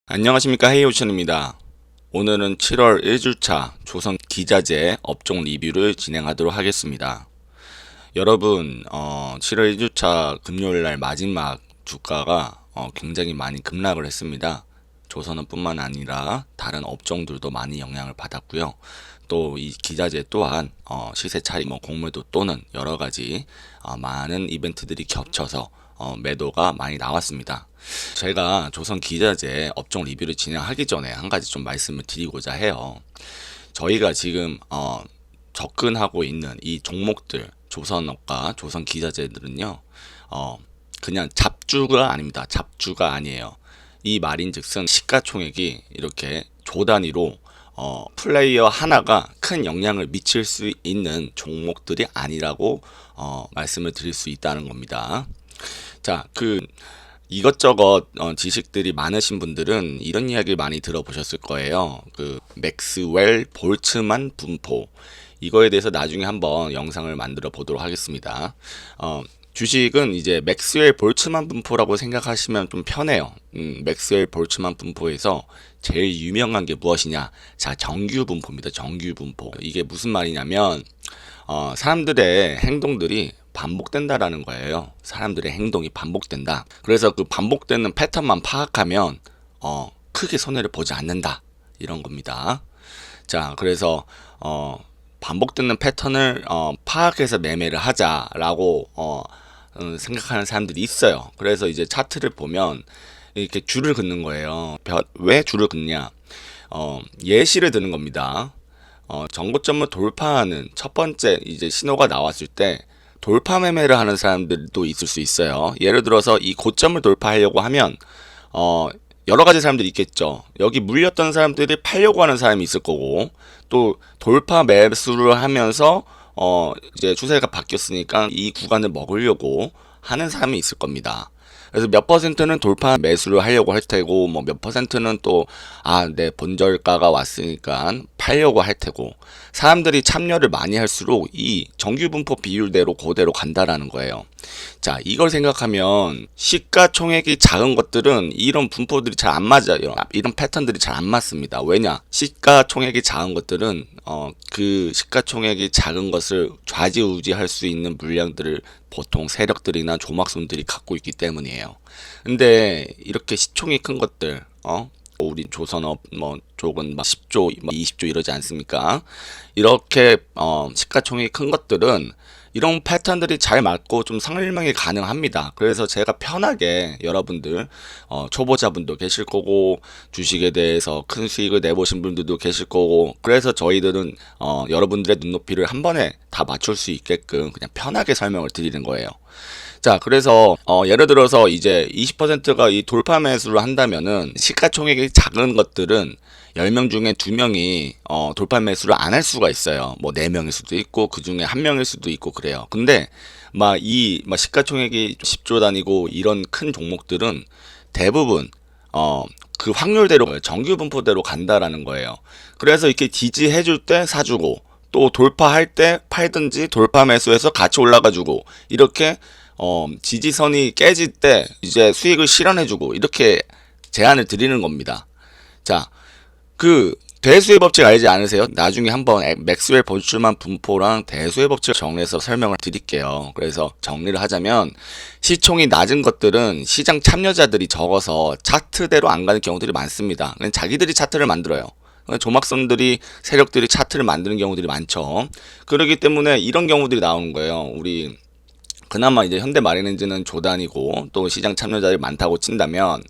안녕하십니까, 헤이오션입니다. 오늘은 7월 1주차 조선 기자재 업종 리뷰를 진행하도록 하겠습니다. 여러분, 7월 1주차 금요일날 마지막 주가가 굉장히 많이 급락을 했습니다. 조선업뿐만 아니라 다른 업종들도 많이 영향을 받았고요. 또 이 기자재 또한 시세 차익, 공매도 또는 여러 가지 많은 이벤트들이 겹쳐서 매도가 많이 나왔습니다. 제가 조선 기자재 업종 리뷰를 진행하기 전에 한 가지 좀 말씀을 드리고자 해요. 저희가 지금 접근하고 있는 이 종목들, 조선업과 조선 기자재들은요, 그냥 잡주가 아닙니다. 잡주가 아니에요. 이 말인즉슨 시가총액이 이렇게 조 단위로 플레이어 하나가 큰 영향을 미칠 수 있는 종목들이 아니라고 말씀을 드릴 수 있다는 겁니다. 자, 이것저것 지식들이 많으신 분들은 이런 이야기를 많이 들어보셨을 거예요. 맥스웰 볼츠만 분포. 이거에 대해서 나중에 한번 영상을 만들어 보도록 하겠습니다. 주식은 이제 맥스웰 볼츠만 분포라고 생각하시면 좀 편해요. 맥스웰 볼츠만 분포에서 제일 유명한 게 무엇이냐? 자, 정규 분포입니다. 정규 분포. 이게 무슨 말이냐면 사람들의 행동들이 반복된다라는 거예요. 사람들의 행동이 반복된다. 그래서 그 반복되는 패턴만 파악하면 크게 손해를 보지 않는다. 이런 겁니다. 자, 그래서 반복되는 패턴을 파악해서 매매를 하자라고 생각하는 사람들이 있어요. 그래서 이제 차트를 보면 이렇게 줄을 긋는 거예요. 왜 줄을 긋냐? 예시를 드는 겁니다. 전고점을 돌파하는 첫 번째 이제 신호가 나왔을 때 돌파 매매를 하는 사람들도 있을 수 있어요. 예를 들어서 이 고점을 돌파하려고 하면 여러 가지 사람들이 있겠죠. 여기 물렸던 사람들이 팔려고 하는 사람이 있을 거고, 또 돌파 매수를 하면서 이제 추세가 바뀌었으니까 이 구간을 먹으려고 하는 사람이 있을 겁니다. 그래서 몇 퍼센트는 돌파 매수를 하려고 할 테고, 몇 퍼센트는 또, 내 본절가가 왔으니까 팔려고 할 테고, 사람들이 참여를 많이 할수록 이 정규분포 비율대로 그대로 간다라는 거예요. 자, 이걸 생각하면 시가총액이 작은 것들은 이런 분포들이 잘 안 맞아요. 이런 패턴들이 잘 안 맞습니다. 왜냐? 시가총액이 작은 것들은 그 시가총액이 작은 것을 좌지우지할 수 있는 물량들을 보통 세력들이나 조막손들이 갖고 있기 때문이에요. 근데 이렇게 시총이 큰 것들, 우리 조선업 쪽은 10조, 20조 이러지 않습니까? 이렇게 시가총액이 큰 것들은 이런 패턴들이 잘 맞고 좀 상일망이 가능합니다. 그래서 제가 편하게 여러분들 초보자분도 계실 거고 주식에 대해서 큰 수익을 내보신 분들도 계실 거고, 그래서 저희들은 여러분들의 눈높이를 한 번에 다 맞출 수 있게끔 그냥 편하게 설명을 드리는 거예요. 자, 그래서 예를 들어서 이제 20%가 이 돌파 매수를 한다면은 시가총액이 작은 것들은 10명 중에 2명이 돌파 매수를 안 할 수가 있어요. 4명일 수도 있고 그 중에 1명일 수도 있고 그래요. 근데 시가총액이 10조 단위고 이런 큰 종목들은 대부분 그 확률대로 정규 분포대로 간다라는 거예요. 그래서 이렇게 지지해 줄 때 사주고, 또 돌파할 때 팔든지 돌파 매수해서 같이 올라가주고, 이렇게 지지선이 깨질 때 이제 수익을 실현해주고, 이렇게 제안을 드리는 겁니다. 자, 대수의 법칙 알지 않으세요? 나중에 한번 맥스웰 볼츠만 분포랑 대수의 법칙을 정리해서 설명을 드릴게요. 그래서 정리를 하자면, 시총이 낮은 것들은 시장 참여자들이 적어서 차트대로 안 가는 경우들이 많습니다. 자기들이 차트를 만들어요. 조막선들이, 세력들이 차트를 만드는 경우들이 많죠. 그렇기 때문에 이런 경우들이 나오는 거예요. 우리 그나마 이제 현대마린엔진은 조단이고 또 시장 참여자들이 많다고 친다면,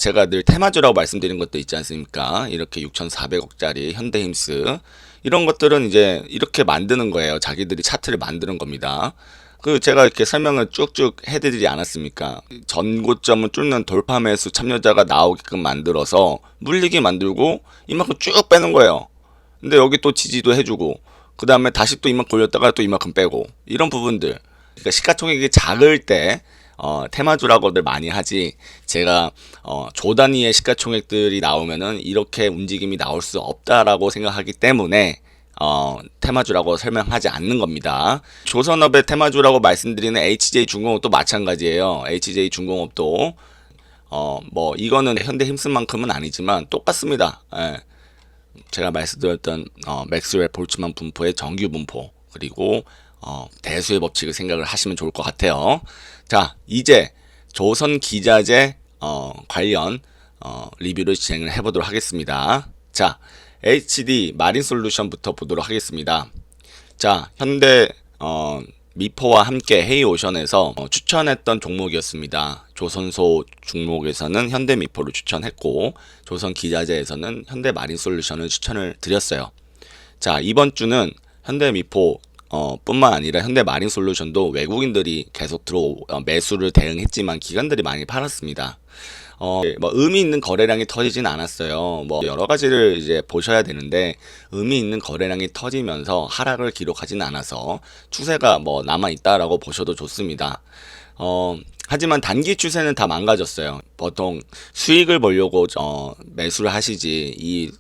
제가 늘 테마주라고 말씀드린 것도 있지 않습니까? 이렇게 6,400억짜리 현대힘스, 이런 것들은 이제 이렇게 만드는 거예요. 자기들이 차트를 만드는 겁니다. 제가 이렇게 설명을 쭉쭉 해드리지 않았습니까? 전고점을 뚫는 돌파 매수 참여자가 나오게끔 만들어서 물리게 만들고 이만큼 쭉 빼는 거예요. 근데 여기 또 지지도 해주고, 그 다음에 다시 또 이만큼 올렸다가 또 이만큼 빼고, 이런 부분들. 그러니까 시가총액이 작을 때 테마주라고들 많이 하지, 제가 조 단위의 시가총액들이 나오면은 이렇게 움직임이 나올 수 없다라고 생각하기 때문에 테마주라고 설명하지 않는 겁니다. 조선업의 테마주라고 말씀드리는 HJ중공업도 마찬가지예요. HJ중공업도 뭐 이거는 현대힘스만큼은 아니지만 똑같습니다. 예. 제가 말씀드렸던 맥스웰 볼츠만 분포의 정규 분포 그리고 대수의 법칙을 생각을 하시면 좋을 것 같아요. 자, 이제 조선 기자재 관련 리뷰를 진행을 해보도록 하겠습니다. 자, HD 마린 솔루션부터 보도록 하겠습니다. 자, 현대 미포와 함께 헤이오션에서 추천했던 종목이었습니다. 조선소 종목에서는 현대 미포를 추천했고 조선 기자재에서는 현대 마린 솔루션을 추천을 드렸어요. 자, 이번 주는 현대 미포 뿐만 아니라 현대 마린 솔루션도 외국인들이 계속 매수를 대응했지만 기관들이 많이 팔았습니다. 뭐 의미 있는 거래량이 터지진 않았어요. 뭐 여러 가지를 이제 보셔야 되는데 의미 있는 거래량이 터지면서 하락을 기록하진 않아서 추세가 뭐 남아 있다라고 보셔도 좋습니다. 하지만 단기 추세는 다 망가졌어요. 보통 수익을 보려고 매수를 하시지 이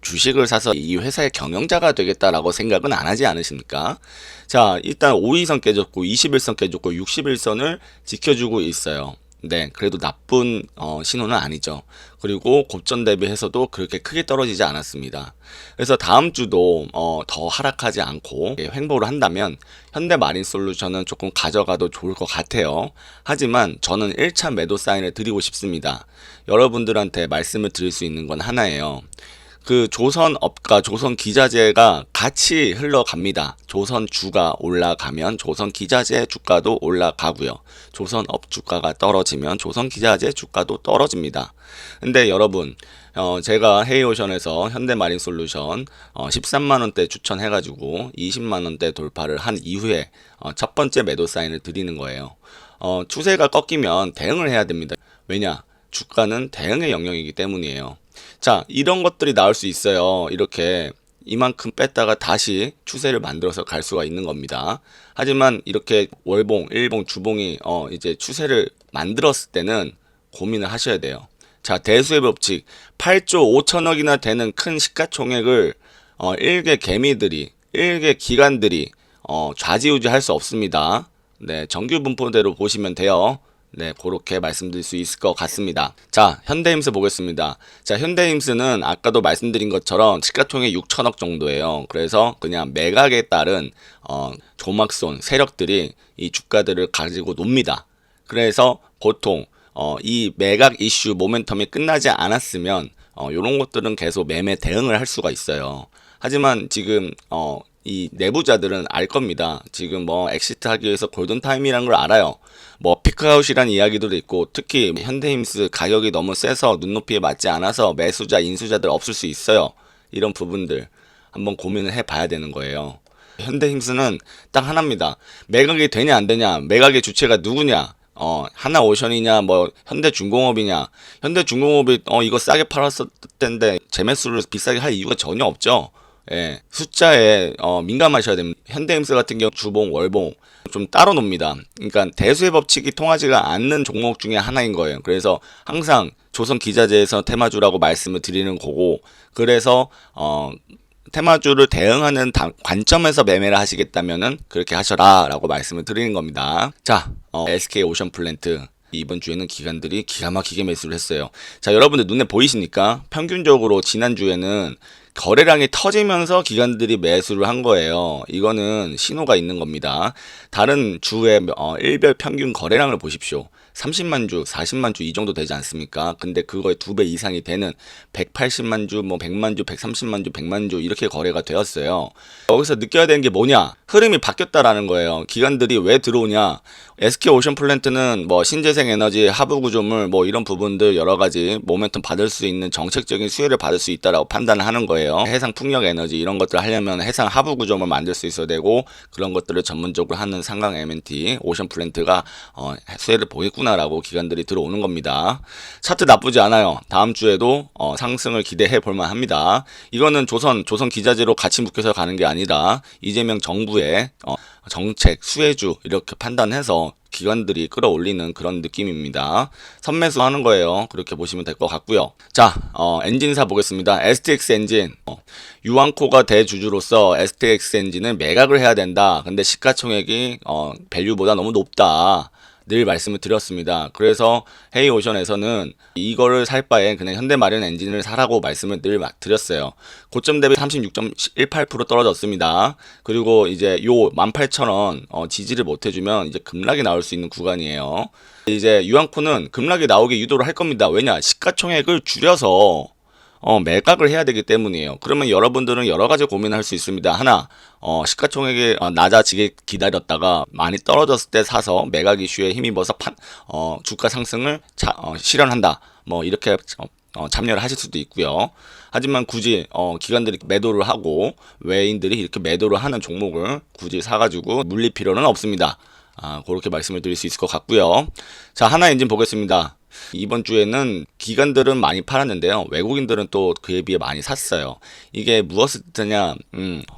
주식을 사서 이 회사의 경영자가 되겠다라고 생각은 안 하지 않으십니까? 자, 일단 5일선 깨졌고 21선 깨졌고 61선을 지켜주고 있어요. 네, 그래도 나쁜 신호는 아니죠. 그리고 고점 대비해서도 그렇게 크게 떨어지지 않았습니다. 그래서 다음 주도 더 하락하지 않고 횡보를 한다면 현대 마린 솔루션은 조금 가져가도 좋을 것 같아요. 하지만 저는 1차 매도 사인을 드리고 싶습니다. 여러분들한테 말씀을 드릴 수 있는 건 하나예요. 그 조선업과 조선기자재가 같이 흘러갑니다. 조선주가 올라가면 조선기자재 주가도 올라가고요. 조선업 주가가 떨어지면 조선기자재 주가도 떨어집니다. 근데 여러분, 제가 헤이오션에서 현대마린솔루션 13만원대 추천해가지고 20만원대 돌파를 한 이후에 첫 번째 매도 사인을 드리는 거예요. 추세가 꺾이면 대응을 해야 됩니다. 왜냐? 주가는 대응의 영역이기 때문이에요. 자, 이런 것들이 나올 수 있어요. 이렇게 이만큼 뺐다가 다시 추세를 만들어서 갈 수가 있는 겁니다. 하지만 이렇게 월봉, 일봉, 주봉이 이제 추세를 만들었을 때는 고민을 하셔야 돼요. 자, 대수의 법칙 8조 5천억이나 되는 큰 시가총액을 일개 개미들이, 일개 기관들이 좌지우지 할 수 없습니다. 네, 정규 분포대로 보시면 돼요. 네, 그렇게 말씀드릴 수 있을 것 같습니다. 자, 현대힘스 보겠습니다. 자, 현대힘스는 아까도 말씀드린 것처럼 시가총액 6천억 정도예요. 그래서 그냥 매각에 따른 조막손 세력들이 이 주가들을 가지고 놉니다. 그래서 보통 이 매각 이슈 모멘텀이 끝나지 않았으면 이런 것들은 계속 매매 대응을 할 수가 있어요. 하지만 지금 이 내부자들은 알 겁니다. 지금 뭐 엑시트 하기 위해서 골든타임이라는 걸 알아요. 뭐 피크아웃이라는 이야기도 있고 특히 현대힘스 가격이 너무 세서 눈높이에 맞지 않아서 매수자, 인수자들 없을 수 있어요. 이런 부분들 한번 고민을 해봐야 되는 거예요. 현대힘스는 딱 하나입니다. 매각이 되냐 안 되냐, 매각의 주체가 누구냐, 하나오션이냐 뭐 현대중공업이냐. 현대중공업이 이거 싸게 팔았을 텐데 재매수를 비싸게 할 이유가 전혀 없죠. 예, 숫자에 민감하셔야 됩니다. 현대힘스 같은 경우 주봉, 월봉 좀 따로 놉니다. 그러니까 대수의 법칙이 통하지가 않는 종목 중에 하나인 거예요. 그래서 항상 조선기자재에서 테마주라고 말씀을 드리는 거고, 그래서 테마주를 대응하는 관점에서 매매를 하시겠다면은 그렇게 하셔라 라고 말씀을 드리는 겁니다. 자, SK오션플랜트 이번 주에는 기관들이 기가 막히게 매수를 했어요. 자, 여러분들 눈에 보이십니까? 평균적으로 지난주에는 거래량이 터지면서 기관들이 매수를 한 거예요. 이거는 신호가 있는 겁니다. 다른 주의 일별 평균 거래량을 보십시오. 30만 주, 40만 주 이 정도 되지 않습니까? 근데 그거의 2배 이상이 되는 180만 주, 뭐 100만 주, 130만 주, 100만 주 이렇게 거래가 되었어요. 여기서 느껴야 되는 게 뭐냐? 흐름이 바뀌었다라는 거예요. 기관들이 왜 들어오냐? SK오션플랜트는 뭐 신재생에너지, 하부구조물 뭐 이런 부분들 여러 가지 모멘텀 받을 수 있는 정책적인 수혜를 받을 수 있다라고 판단을 하는 거예요. 해상 풍력에너지 이런 것들 하려면 해상 하부구조물 만들 수 있어야 되고 그런 것들을 전문적으로 하는 상강 M&T 오션플랜트가 수혜를 보겠구나라고 기관들이 들어오는 겁니다. 차트 나쁘지 않아요. 다음 주에도 상승을 기대해 볼만 합니다. 이거는 조선 기자재로 같이 묶여서 가는 게 아니라 이재명 정부의 정책, 수혜주 이렇게 판단해서 기관들이 끌어올리는 그런 느낌입니다. 선매수 하는 거예요. 그렇게 보시면 될 것 같고요. 자, 엔진사 보겠습니다. STX 엔진. 유황코가 대주주로서 STX 엔진은 매각을 해야 된다. 근데 시가총액이 밸류보다 너무 높다. 늘 말씀을 드렸습니다. 그래서 헤이오션에서는 이거를 살 바에 그냥 현대마린 엔진을 사라고 말씀을 늘 드렸어요. 고점 대비 36.18% 떨어졌습니다. 그리고 이제 요 18,000원 지지를 못 해주면 이제 급락이 나올 수 있는 구간이에요. 이제 유황코는 급락이 나오게 유도를 할 겁니다. 왜냐? 시가총액을 줄여서 매각을 해야 되기 때문이에요. 그러면 여러분들은 여러 가지 고민을 할 수 있습니다. 하나, 시가총액이 낮아지게 기다렸다가 많이 떨어졌을 때 사서 매각 이슈에 힘입어서 주가 상승을 실현한다. 뭐 이렇게 참여를 하실 수도 있고요. 하지만 굳이 기관들이 매도를 하고 외인들이 이렇게 매도를 하는 종목을 굳이 사가지고 물릴 필요는 없습니다. 그렇게 말씀을 드릴 수 있을 것 같고요. 자, 하나 엔진 보겠습니다. 이번 주에는 기관들은 많이 팔았는데요. 외국인들은 또 그에 비해 많이 샀어요. 이게 무엇을 뜻하냐?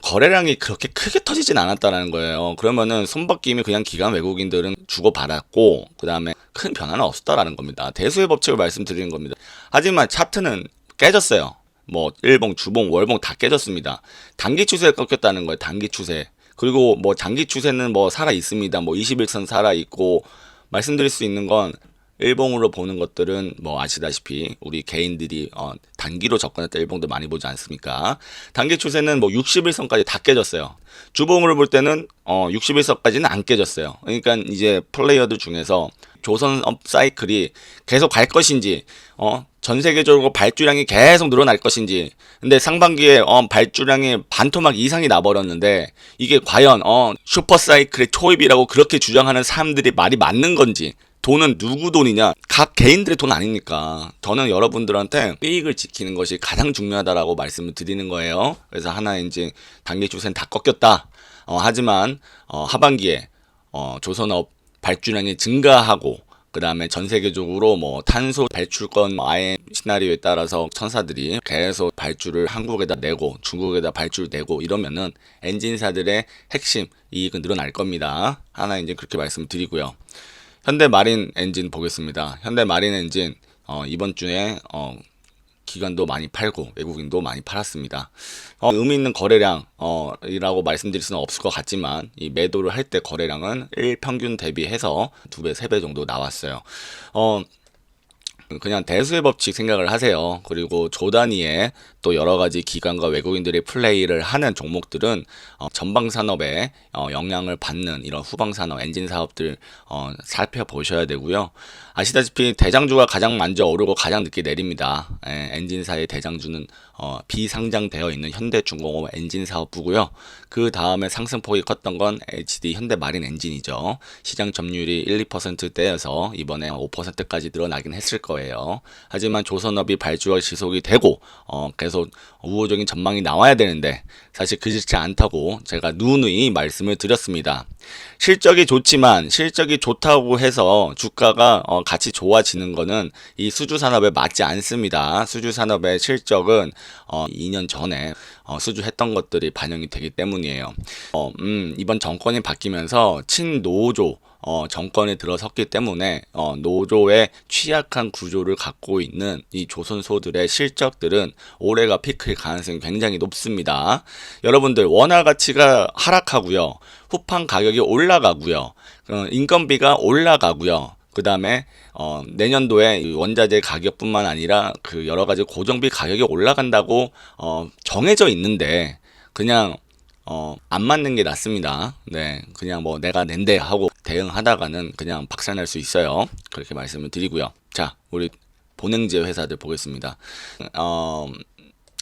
거래량이 그렇게 크게 터지진 않았다는 거예요. 그러면은 손바뀜이 그냥 기관 외국인들은 주고받았고, 그 다음에 큰 변화는 없었다라는 겁니다. 대수의 법칙을 말씀드리는 겁니다. 하지만 차트는 깨졌어요. 뭐 일봉, 주봉, 월봉 다 깨졌습니다. 단기 추세가 꺾였다는 거예요. 단기 추세. 그리고 뭐 장기 추세는 뭐 살아 있습니다. 뭐 21선 살아 있고, 말씀드릴 수 있는 건 일봉으로 보는 것들은 뭐 아시다시피 우리 개인들이 단기로 접근했다 일봉도 많이 보지 않습니까? 단기 추세는 뭐 61선까지 다 깨졌어요. 주봉으로 볼 때는 61선까지는 안 깨졌어요. 그러니까 이제 플레이어들 중에서 조선업 사이클이 계속 갈 것인지 전 세계적으로 발주량이 계속 늘어날 것인지. 근데 상반기에 발주량이 반토막 이상이 나버렸는데 이게 과연 슈퍼 사이클의 초입이라고 그렇게 주장하는 사람들이 말이 맞는 건지. 돈은 누구 돈이냐? 각 개인들의 돈 아닙니까? 저는 여러분들한테 이익을 지키는 것이 가장 중요하다라고 말씀을 드리는 거예요. 그래서 하나 엔진 단기 추세는 다 꺾였다. 하지만 하반기에 조선업 발주량이 증가하고 그 다음에 전 세계적으로 뭐 탄소 배출권 아예 시나리오에 따라서 천사들이 계속 발주를 한국에다 내고 중국에다 발주를 내고 이러면은 엔진사들의 핵심 이익은 늘어날 겁니다. 하나 엔진 그렇게 말씀드리고요. 현대마린 엔진 보겠습니다. 현대마린 엔진 이번 주에 기관도 많이 팔고 외국인도 많이 팔았습니다. 의미 있는 거래량 이라고 말씀드릴 수는 없을 것 같지만 이 매도를 할 때 거래량은 1평균 대비해서 2배, 3배 정도 나왔어요. 그냥 대수의 법칙 생각을 하세요. 그리고 조 단위의 또 여러 가지 기관과 외국인들이 플레이를 하는 종목들은 전방 산업에 영향을 받는 이런 후방 산업 엔진 사업들 살펴보셔야 되고요. 아시다시피 대장주가 가장 먼저 오르고 가장 늦게 내립니다. 엔진사의 대장주는 비상장되어 있는 현대중공업 엔진사업부고요. 그 다음에 상승폭이 컸던 건 HD 현대마린 엔진이죠. 시장 점유율이 1, 2%대여서 이번에 5%까지 늘어나긴 했을 거예요. 하지만 조선업이 발주가 지속이 되고 계속 우호적인 전망이 나와야 되는데 사실 그렇지 않다고 제가 누누이 말씀을 드렸습니다. 실적이 좋지만 실적이 좋다고 해서 주가가 같이 좋아지는 거는 이 수주산업에 맞지 않습니다. 수주산업의 실적은 2년 전에 수주했던 것들이 반영이 되기 때문이에요. 이번 정권이 바뀌면서 친노조 정권에 들어섰기 때문에 노조의 취약한 구조를 갖고 있는 이 조선소들의 실적들은 올해가 피크일 가능성이 굉장히 높습니다. 여러분들 원화 가치가 하락하고요. 후판 가격이 올라가고요. 인건비가 올라가고요. 그 다음에 내년도에 원자재 가격뿐만 아니라 그 여러 가지 고정비 가격이 올라간다고 정해져 있는데 그냥 안 맞는 게 낫습니다. 네, 그냥 뭐 내가 낸대 하고 대응하다가는 그냥 박살날 수 있어요. 그렇게 말씀을 드리고요. 자, 우리 보냉제 회사들 보겠습니다.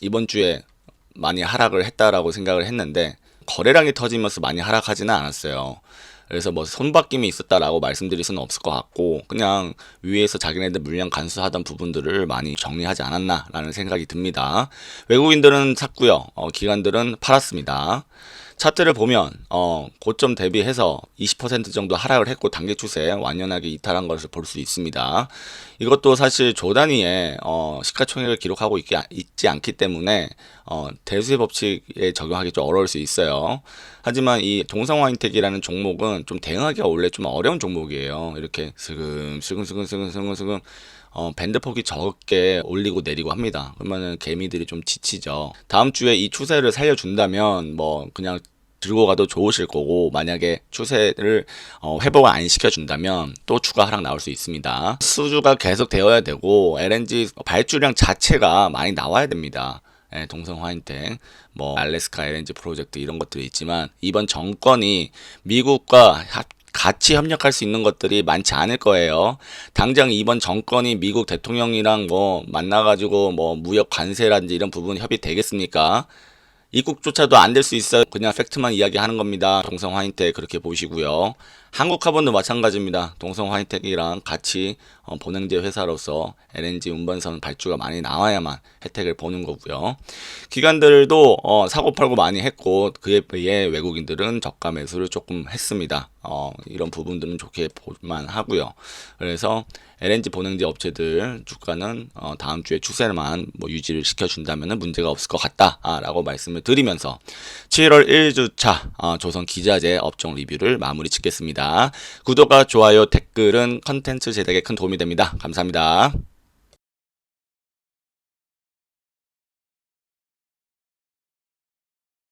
이번 주에 많이 하락을 했다라고 생각을 했는데 거래량이 터지면서 많이 하락하지는 않았어요. 그래서 뭐 손바뀜이 있었다라고 말씀드릴 수는 없을 것 같고 그냥 위에서 자기네들 물량 간수하던 부분들을 많이 정리하지 않았나라는 생각이 듭니다. 외국인들은 샀고요. 기관들은 팔았습니다. 차트를 보면 고점 대비해서 20% 정도 하락을 했고 단기 추세 완연하게 이탈한 것을 볼 수 있습니다. 이것도 사실 조 단위의 시가총액을 기록하고 있지 않기 때문에 대수의 법칙에 적용하기 좀 어려울 수 있어요. 하지만 이 동성화인텍이라는 종목은 좀 대응하기가 원래 좀 어려운 종목이에요. 이렇게 스금 밴드폭이 적게 올리고 내리고 합니다. 그러면은 개미들이 좀 지치죠. 다음 주에 이 추세를 살려준다면 뭐 그냥 들고 가도 좋으실 거고, 만약에 추세를 회복을 안 시켜준다면 또 추가 하락 나올 수 있습니다. 수주가 계속 되어야 되고 LNG 발주량 자체가 많이 나와야 됩니다. 예, 동성 화인텍, 뭐 알래스카 LNG 프로젝트 이런 것들이 있지만 이번 정권이 미국과 같이 협력할 수 있는 것들이 많지 않을 거예요. 당장 이번 정권이 미국 대통령이랑 뭐 만나가지고 뭐 무역 관세라든지 이런 부분 협의 되겠습니까? 입국조차도 안 될 수 있어요. 그냥 팩트만 이야기하는 겁니다. 동성 화인텍 그렇게 보시고요. 한국화본도 마찬가지입니다. 동성 화인텍이랑 같이 본행제 회사로서 LNG 운반선 발주가 많이 나와야만 혜택을 보는 거고요. 기관들도 사고팔고 많이 했고 그에 비해 외국인들은 저가 매수를 조금 했습니다. 이런 부분들은 좋게 볼만 하고요. 그래서 LNG 본행제 업체들 주가는 다음 주에 추세만 뭐 유지를 시켜준다면 문제가 없을 것 같다라고 말씀을 드리면서 7월 1주차 조선 기자재 업종 리뷰를 마무리 짓겠습니다. 구독과 좋아요, 댓글은 컨텐츠 제작에 큰 도움이 됩니다. 감사합니다.